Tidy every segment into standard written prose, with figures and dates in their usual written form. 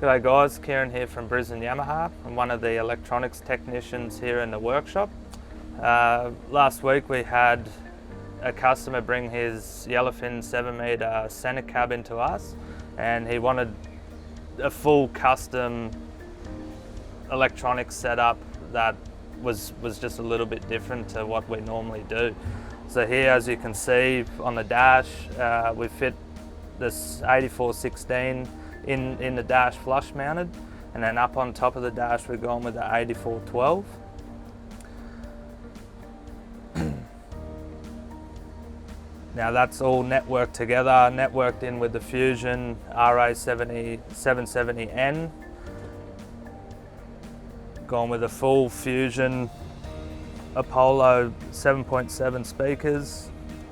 G'day guys, Kieran here from Brisbane Yamaha. I'm one of the electronics technicians here in the workshop. Last week we had a customer bring his Yellowfin 7-metre centre cab into us, and he wanted a full custom electronics setup that was just a little bit different to what we normally do. So here, as you can see on the dash, we fit this 8416 in the dash flush mounted, and then up on top of the dash we're going with the 8412. Now that's all networked together, networked in with the Fusion RA770N. Going with a full Fusion Apollo 7.7 speakers,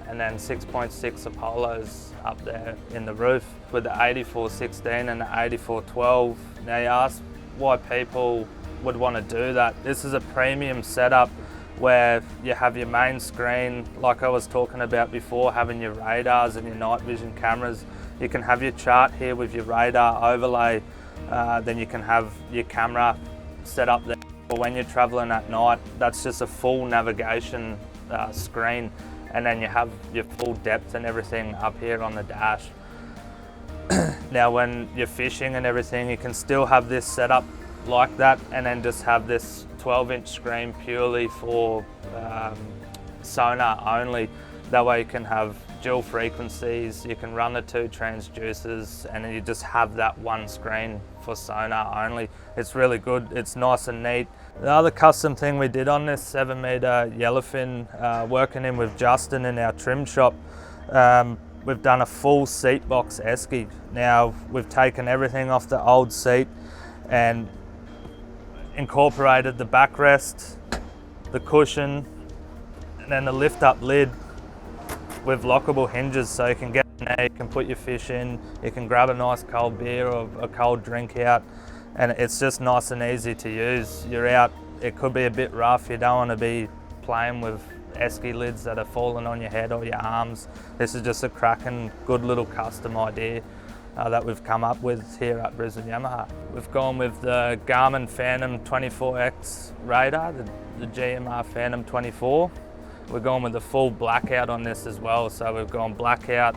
and then 6.6 Apollos up there in the roof with the 8416 and the 8412. Now you ask why people would want to do that. This is a premium setup where you have your main screen, like I was talking about before, having your radars and your night vision cameras. You can have your chart here with your radar overlay, then you can have your camera set up there. But when you're traveling at night, that's just a full navigation screen, and then you have your full depth and everything up here on the dash. Now when you're fishing and everything, you can still have this set up like that, and then just have this 12-inch screen purely for sonar only. That way you can have dual frequencies, you can run the 2 transducers, and then you just have that one screen for sonar only. It's really good, it's nice and neat. The other custom thing we did on this 7-metre Yellowfin, working in with Justin in our trim shop, we've done a full seat box esky. Now we've taken everything off the old seat and incorporated the backrest, the cushion, and then the lift up lid with lockable hinges, so you can get in there, you can put your fish in, you can grab a nice cold beer or a cold drink out, and it's just nice and easy to use. You're out, it could be a bit rough, you don't want to be playing with esky lids that are falling on your head or your arms. This is just a cracking good little custom idea that we've come up with here at Brisbane Yamaha. We've gone with the Garmin Phantom 24X radar, the GMR Phantom 24. We're going with the full blackout on this as well, so we've gone blackout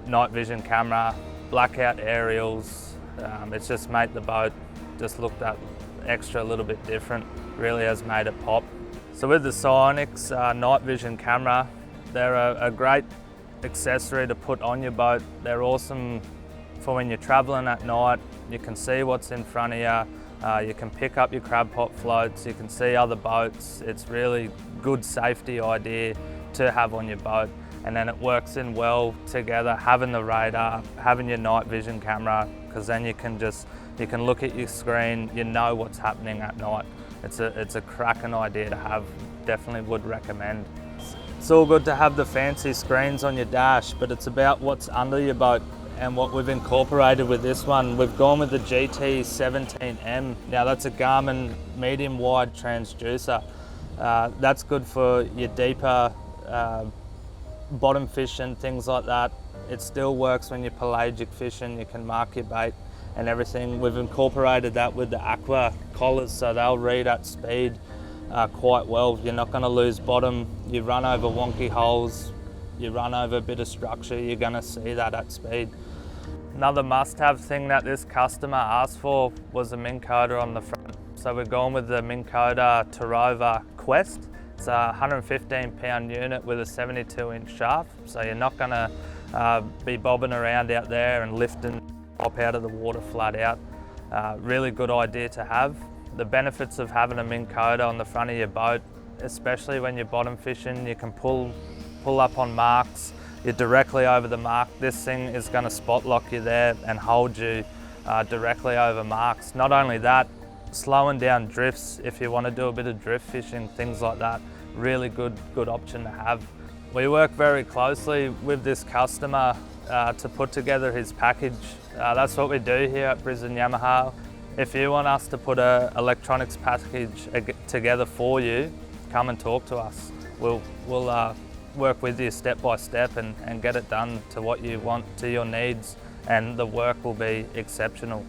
night vision camera, blackout aerials. It's just made the boat just look that extra little bit different, really has made it pop. So with the Psionics night vision camera, they're a great accessory to put on your boat. They're awesome for when you're traveling at night. You can see what's in front of you. You can pick up your crab pot floats, you can see other boats. It's really good safety idea to have on your boat, and then it works in well together, having the radar, having your night vision camera, because then you can look at your screen, you know what's happening at night. It's a cracking idea to have, definitely would recommend. It's all good to have the fancy screens on your dash, but it's about what's under your boat. And what we've incorporated with this one, we've gone with the GT17M. Now that's a Garmin medium wide transducer. That's good for your deeper bottom fishing, things like that. It still works when you're pelagic fishing, you can mark your bait and everything. We've incorporated that with the aqua collars, so they'll read at speed quite well. You're not gonna lose bottom. You run over wonky holes, you run over a bit of structure, you're gonna see that at speed. Another must-have thing that this customer asked for was a Minkoder on the front. So we're going with the Minkoder Tarova Quest. It's a 115-pound unit with a 72-inch shaft, so you're not gonna be bobbing around out there and lifting up out of the water flat out. Really good idea to have. The benefits of having a Minkoder on the front of your boat, especially when you're bottom fishing, you can pull up on marks, you're directly over the mark. This thing is going to spot lock you there and hold you directly over marks. Not only that, slowing down drifts if you want to do a bit of drift fishing, things like that. Really good option to have. We work very closely with this customer to put together his package. That's what we do here at Brisbane Yamaha. If you want us to put an electronics package together for you, come and talk to us. We'll work with you step by step and get it done to what you want, to your needs, and the work will be exceptional.